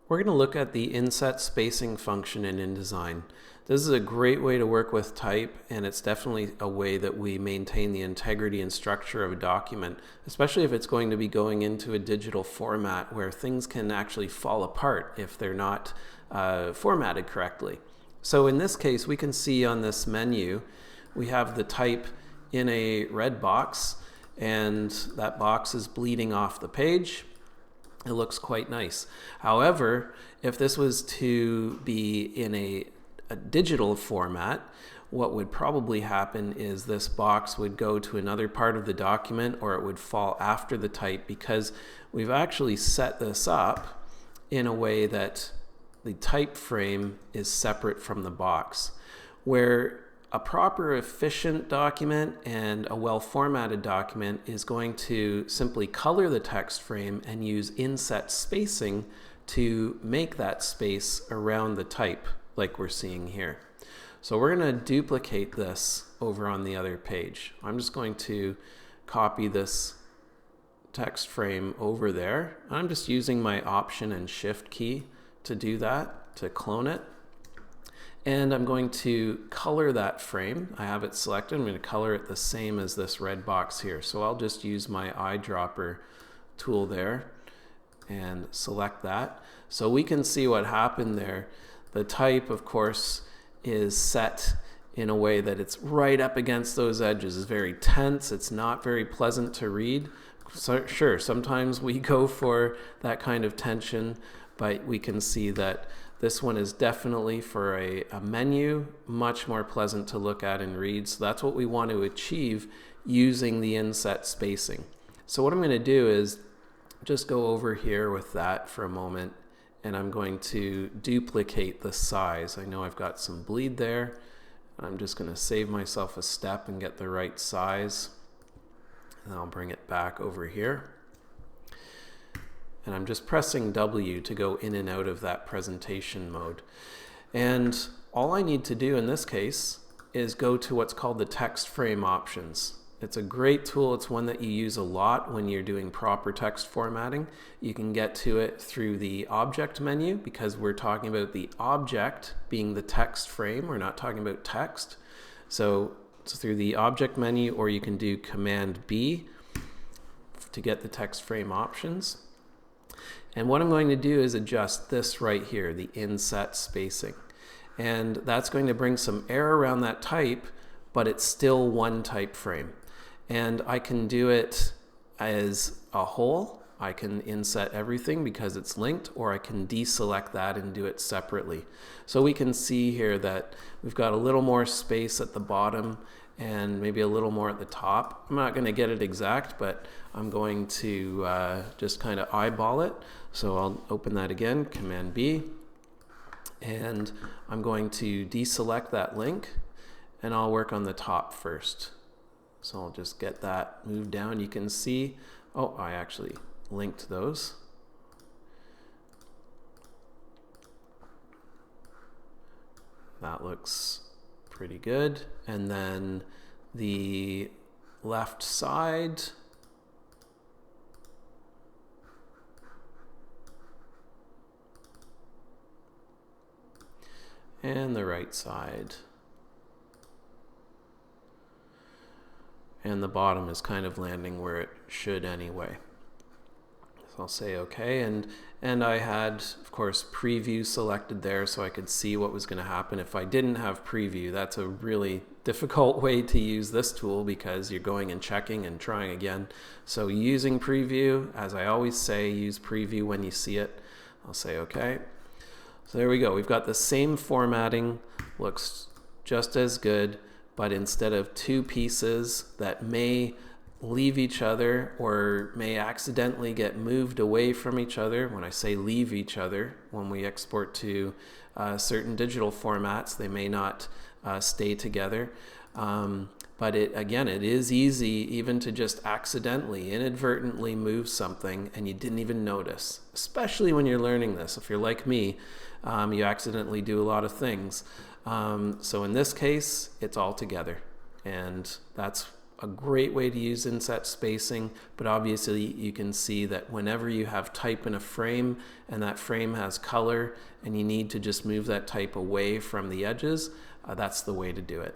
We're going to look at the inset spacing function in InDesign. This is a great way to work with type, and it's definitely a way that we maintain the integrity and structure of a document, especially if it's going to be going into a digital format where things can actually fall apart if they're not formatted correctly. So in this case, we can see on this menu, we have the type in a red box, and that box is bleeding off the page. It looks quite nice. However, if this was to be in a digital format, what would probably happen is this box would go to another part of the document, or it would fall after the type, because we've actually set this up in a way that the type frame is separate from the box. Where a proper, efficient document and a well-formatted document is going to simply color the text frame and use inset spacing to make that space around the type like we're seeing here. So we're going to duplicate this over on the other page. I'm just going to copy this text frame over there. I'm just using my Option and Shift key to do that, to clone it. And I'm going to color that frame. I have it selected. I'm going to color it the same as this red box here. So I'll just use my eyedropper tool there and select that. So we can see what happened there. The type, of course, is set in a way that it's right up against those edges. It's very tense. It's not very pleasant to read. So, sure, sometimes we go for that kind of tension, but we can see that this one is definitely for a menu, much more pleasant to look at and read. So that's what we want to achieve using the inset spacing. So what I'm going to do is just go over here with that for a moment, and I'm going to duplicate the size. I know I've got some bleed there. I'm just going to save myself a step and get the right size. And I'll bring it back over here. And I'm just pressing W to go in and out of that presentation mode. And all I need to do in this case is go to what's called the text frame options. It's a great tool. It's one that you use a lot when you're doing proper text formatting. You can get to it through the object menu, because we're talking about the object being the text frame. We're not talking about text. So it's through the object menu, or you can do Command B to get the text frame options. And what I'm going to do is adjust this right here, the inset spacing. And that's going to bring some air around that type, but it's still one type frame. And I can do it as a whole. I can inset everything because it's linked, or I can deselect that and do it separately. So we can see here that we've got a little more space at the bottom and maybe a little more at the top. I'm not going to get it exact, but I'm going to just kind of eyeball it. So I'll open that again, Command B, and I'm going to deselect that link, and I'll work on the top first. So I'll just get that moved down. You can see, oh, I actually linked those. That looks pretty good. And then the left side, and the right side. And the bottom is kind of landing where it should anyway. So I'll say OK, and I had, of course, preview selected there so I could see what was going to happen if I didn't have preview. That's a really difficult way to use this tool, because you're going and checking and trying again. So using preview, as I always say, use preview when you see it. I'll say OK. So there we go. We've got the same formatting, looks just as good, but instead of two pieces that may leave each other or may accidentally get moved away from each other. When I say leave each other, when we export to certain digital formats, they may not stay together. But again, it is easy even to just accidentally, inadvertently move something and you didn't even notice, especially when you're learning this. If you're like me, you accidentally do a lot of things. So in this case, it's all together. And that's a great way to use inset spacing, but obviously you can see that whenever you have type in a frame and that frame has color and you need to just move that type away from the edges, that's the way to do it.